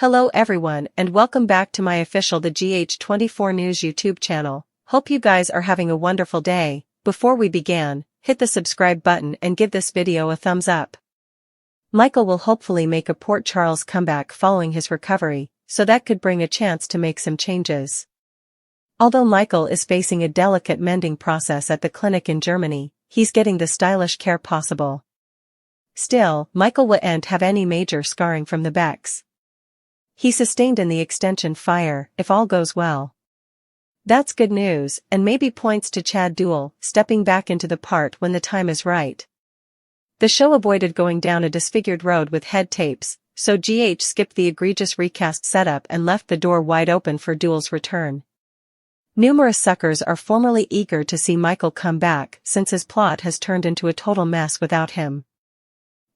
Hello everyone and welcome back to my official The GH24 News YouTube channel. Hope you guys are having a wonderful day. Before we begin, hit the subscribe button and give this video a thumbs up. Michael will hopefully make a Port Charles comeback following his recovery, so that could bring a chance to make some changes. Although Michael is facing a delicate mending process at the clinic in Germany, he's getting the stylish care possible. Still, Michael won't have any major scarring from the Becks he sustained in the extension fire, if all goes well. That's good news, and maybe points to Chad Duell stepping back into the part when the time is right. The show avoided going down a disfigured road with head tapes, so GH skipped the egregious recast setup and left the door wide open for Duell's return. Numerous suckers are formerly eager to see Michael come back since his plot has turned into a total mess without him.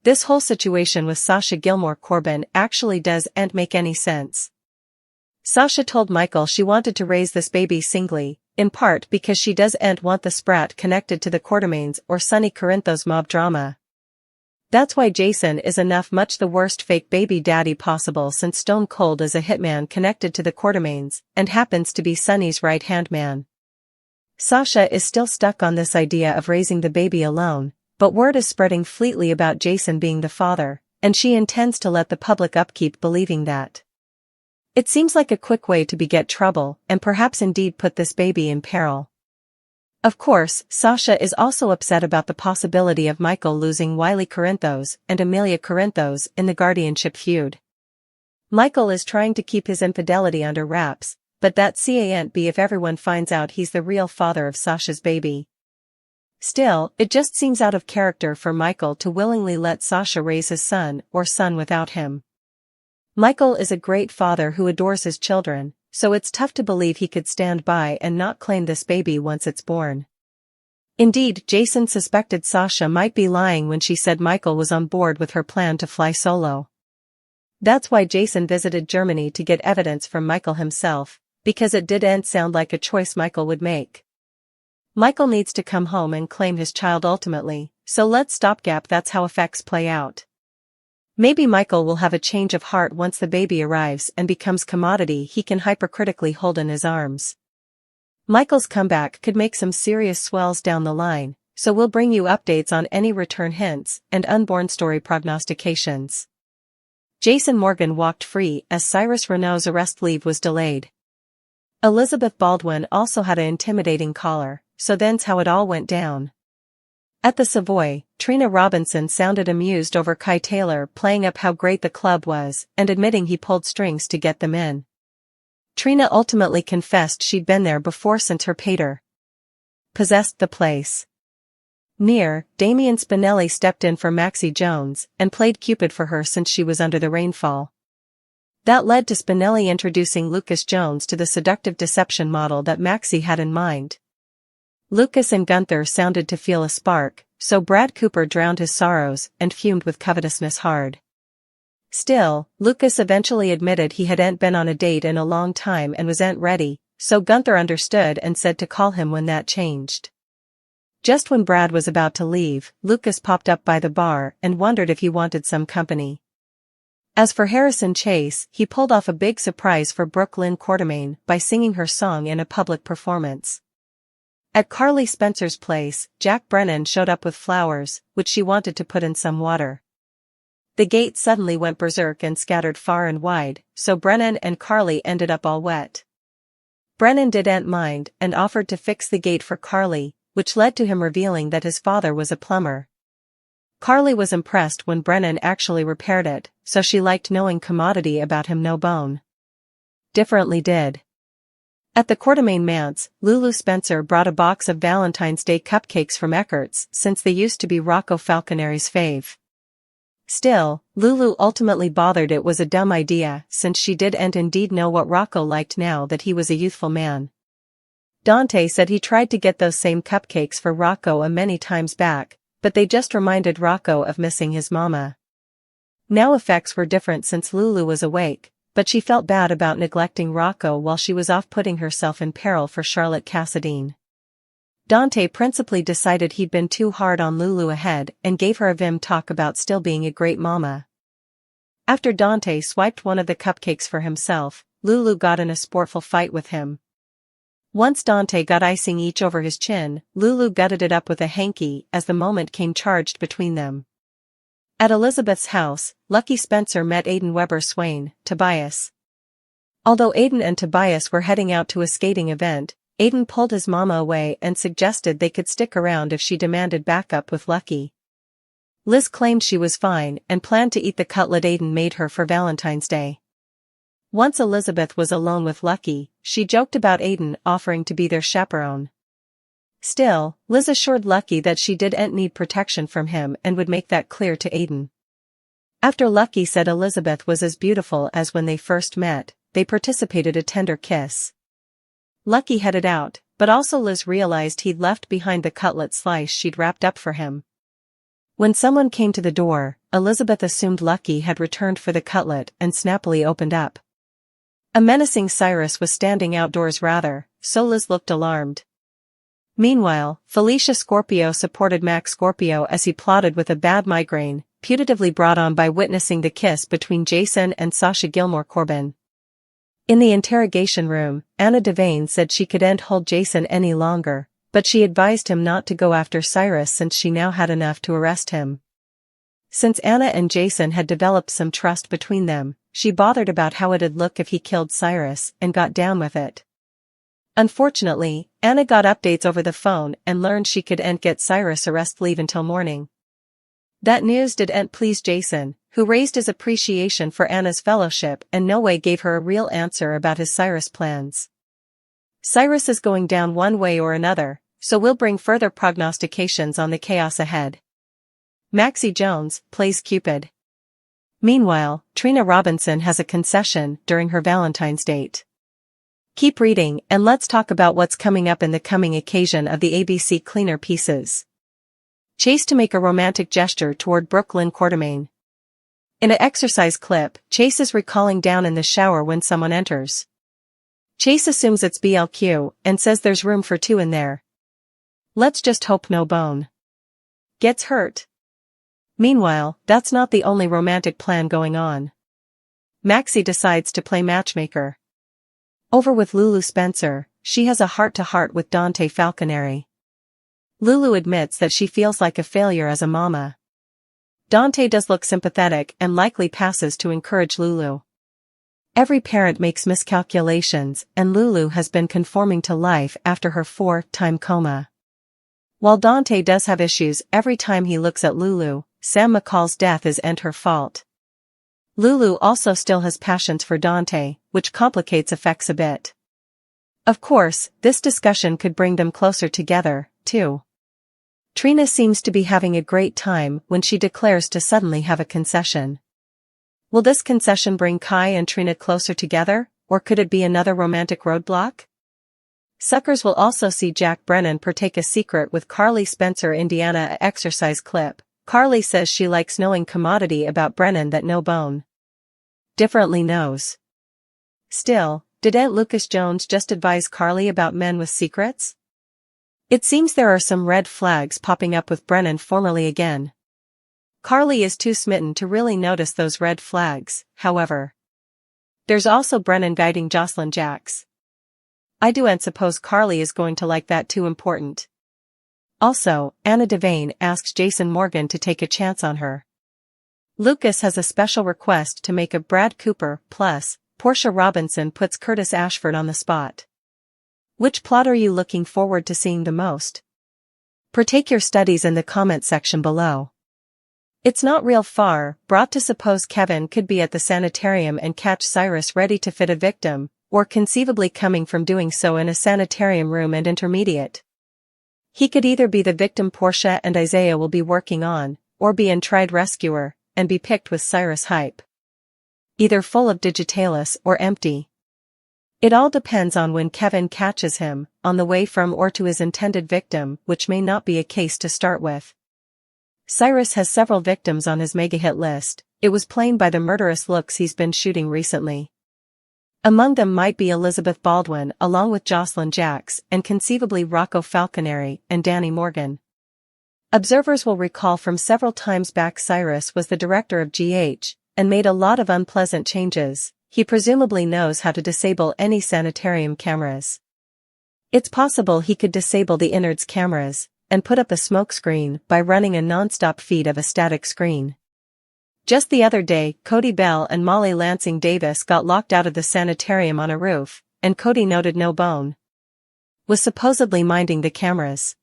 This whole situation with Sasha Gilmore-Corbin actually doesn't make any sense. Sasha told Michael she wanted to raise this baby singly, in part because she doesn't want the sprat connected to the Quartermaines or Sonny Corinthos mob drama. That's why Jason is much the worst fake baby daddy possible, since Stone Cold is a hitman connected to the Quartermaines and happens to be Sonny's right-hand man. Sasha is still stuck on this idea of raising the baby alone, but word is spreading fleetly about Jason being the father, and she intends to let the public keep believing that. It seems like a quick way to beget trouble and perhaps indeed put this baby in peril. Of course, Sasha is also upset about the possibility of Michael losing Wiley Corinthos and Amelia Corinthos in the guardianship feud. Michael is trying to keep his infidelity under wraps, but that can't be if everyone finds out he's the real father of Sasha's baby. Still, it just seems out of character for Michael to willingly let Sasha raise his son without him. Michael is a great father who adores his children, so it's tough to believe he could stand by and not claim this baby once it's born. Indeed, Jason suspected Sasha might be lying when she said Michael was on board with her plan to fly solo. That's why Jason visited Germany to get evidence from Michael himself, because it didn't sound like a choice Michael would make. Michael needs to come home and claim his child ultimately, so let's stopgap that's how effects play out. Maybe Michael will have a change of heart once the baby arrives and becomes commodity he can hypercritically hold in his arms. Michael's comeback could make some serious swells down the line, so we'll bring you updates on any return hints and unborn story prognostications. Jason Morgan walked free as Cyrus Renault's arrest leave was delayed. Elizabeth Baldwin also had an intimidating caller, so then's how it all went down. At the Savoy, Trina Robinson sounded amused over Kai Taylor playing up how great the club was and admitting he pulled strings to get them in. Trina ultimately confessed she'd been there before since her pater possessed the place. Damian Spinelli stepped in for Maxie Jones and played Cupid for her since she was under the rainfall. That led to Spinelli introducing Lucas Jones to the seductive deception model that Maxie had in mind. Lucas and Gunther sounded to feel a spark, so Brad Cooper drowned his sorrows and fumed with covetousness hard. Still, Lucas eventually admitted he hadn't been on a date in a long time and wasn't ready, so Gunther understood and said to call him when that changed. Just when Brad was about to leave, Lucas popped up by the bar and wondered if he wanted some company. As for Harrison Chase, he pulled off a big surprise for Brooke Lynn Quartermaine by singing her song in a public performance. At Carly Spencer's place, Jack Brennan showed up with flowers, which she wanted to put in some water. The gate suddenly went berserk and scattered far and wide, so Brennan and Carly ended up all wet. Brennan didn't mind and offered to fix the gate for Carly, which led to him revealing that his father was a plumber. Carly was impressed when Brennan actually repaired it, so she liked knowing commodity about him no bone differently did. At the Quartermaine manse, Lulu Spencer brought a box of Valentine's Day cupcakes from Eckert's since they used to be Rocco Falconeri's fave. Still, Lulu ultimately bothered it was a dumb idea since she didn't indeed know what Rocco liked now that he was a youthful man. Dante said he tried to get those same cupcakes for Rocco many times back, but they just reminded Rocco of missing his mama. Now effects were different since Lulu was awake, but she felt bad about neglecting Rocco while she was off putting herself in peril for Charlotte Cassadine. Dante principally decided he'd been too hard on Lulu ahead and gave her a vim talk about still being a great mama. After Dante swiped one of the cupcakes for himself, Lulu got in a sportful fight with him. Once Dante got icing each over his chin, Lulu gutted it up with a hanky as the moment came charged between them. At Elizabeth's house, Lucky Spencer met Aiden Weber Swain, Tobias. Although Aiden and Tobias were heading out to a skating event, Aiden pulled his mama away and suggested they could stick around if she demanded backup with Lucky. Liz claimed she was fine and planned to eat the cutlet Aiden made her for Valentine's Day. Once Elizabeth was alone with Lucky, she joked about Aiden offering to be their chaperone. Still, Liz assured Lucky that she didn't need protection from him and would make that clear to Aiden. After Lucky said Elizabeth was as beautiful as when they first met, they participated a tender kiss. Lucky headed out, but also Liz realized he'd left behind the cutlet slice she'd wrapped up for him. When someone came to the door, Elizabeth assumed Lucky had returned for the cutlet and snappily opened up. A menacing Cyrus was standing outdoors so Liz looked alarmed. Meanwhile, Felicia Scorpio supported Max Scorpio as he plotted with a bad migraine, putatively brought on by witnessing the kiss between Jason and Sasha Gilmore Corbin. In the interrogation room, Anna Devane said she couldn't hold Jason any longer, but she advised him not to go after Cyrus since she now had enough to arrest him. Since Anna and Jason had developed some trust between them, she bothered about how it'd look if he killed Cyrus and got down with it. Unfortunately, Anna got updates over the phone and learned she couldn't get Cyrus arrest leave until morning. That news didn't please Jason, who raised his appreciation for Anna's fellowship and no way gave her a real answer about his Cyrus plans. Cyrus is going down one way or another, so we'll bring further prognostications on the chaos ahead. Maxie Jones plays Cupid. Meanwhile, Trina Robinson has a concession during her Valentine's date. Keep reading and let's talk about what's coming up in the coming occasion of the ABC Cleaner Pieces. Chase to make a romantic gesture toward Brooklyn Quartermain. In an exercise clip, Chase is recalling down in the shower when someone enters. Chase assumes it's BLQ and says there's room for two in there. Let's just hope no bone gets hurt. Meanwhile, that's not the only romantic plan going on. Maxie decides to play matchmaker. Over with Lulu Spencer, she has a heart-to-heart with Dante Falconeri. Lulu admits that she feels like a failure as a mama. Dante does look sympathetic and likely passes to encourage Lulu. Every parent makes miscalculations and Lulu has been conforming to life after her 4-time coma. While Dante does have issues every time he looks at Lulu, Sam McCall's death isn't her fault. Lulu also still has passions for Dante, which complicates effects a bit. Of course, this discussion could bring them closer together, too. Trina seems to be having a great time when she declares to suddenly have a concession. Will this concession bring Kai and Trina closer together, or could it be another romantic roadblock? Suckers will also see Jack Brennan partake a secret with Carly Spencer Indiana exercise clip. Carly says she likes knowing commodity about Brennan that no bone differently knows. Still, didn't Lucas Jones just advise Carly about men with secrets? It seems there are some red flags popping up with Brennan formally again. Carly is too smitten to really notice those red flags, however. There's also Brennan guiding Jocelyn Jacks. I don't suppose Carly is going to like that too important. Also, Anna Devane asks Jason Morgan to take a chance on her. Lucas has a special request to make of Brad Cooper, plus, Portia Robinson puts Curtis Ashford on the spot. Which plot are you looking forward to seeing the most? Partake your studies in the comment section below. It's not real far, brought to suppose Kevin could be at the sanitarium and catch Cyrus ready to fit a victim, or conceivably coming from doing so in a sanitarium room and intermediate. He could either be the victim Portia and Isaiah will be working on, or be an tried rescuer, and be picked with Cyrus hype. Either full of digitalis or empty. It all depends on when Kevin catches him, on the way from or to his intended victim, which may not be a case to start with. Cyrus has several victims on his mega-hit list, it was plain by the murderous looks he's been shooting recently. Among them might be Elizabeth Baldwin along with Jocelyn Jacks and conceivably Rocco Falconeri and Danny Morgan. Observers will recall from several times back Cyrus was the director of GH, and made a lot of unpleasant changes, he presumably knows how to disable any sanitarium cameras. It's possible he could disable the innards cameras, and put up a smokescreen by running a non-stop feed of a static screen. Just the other day, Cody Bell and Molly Lansing Davis got locked out of the sanitarium on a roof, and Cody noted no bone was supposedly minding the cameras.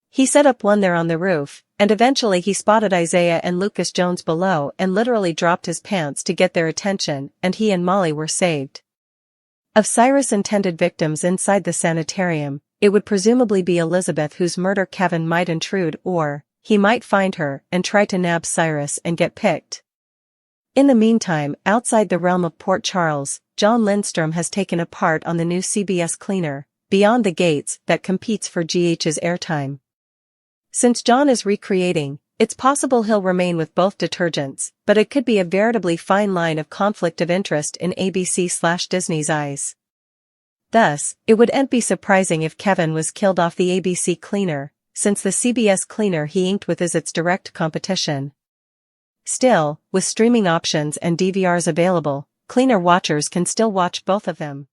He set up one there on the roof, and eventually he spotted Isaiah and Lucas Jones below and literally dropped his pants to get their attention, and he and Molly were saved. Of Cyrus' intended victims inside the sanitarium, it would presumably be Elizabeth, whose murder Kevin might intrude, or he might find her and try to nab Cyrus and get picked. In the meantime, outside the realm of Port Charles, John Lindstrom has taken a part on the new CBS cleaner, Beyond the Gates, that competes for GH's airtime. Since John is recreating, it's possible he'll remain with both detergents, but it could be a veritably fine line of conflict of interest in ABC/Disney's eyes. Thus, it wouldn't be surprising if Kevin was killed off the ABC cleaner, since the CBS cleaner he inked with is its direct competition. Still, with streaming options and DVRs available, cleaner watchers can still watch both of them.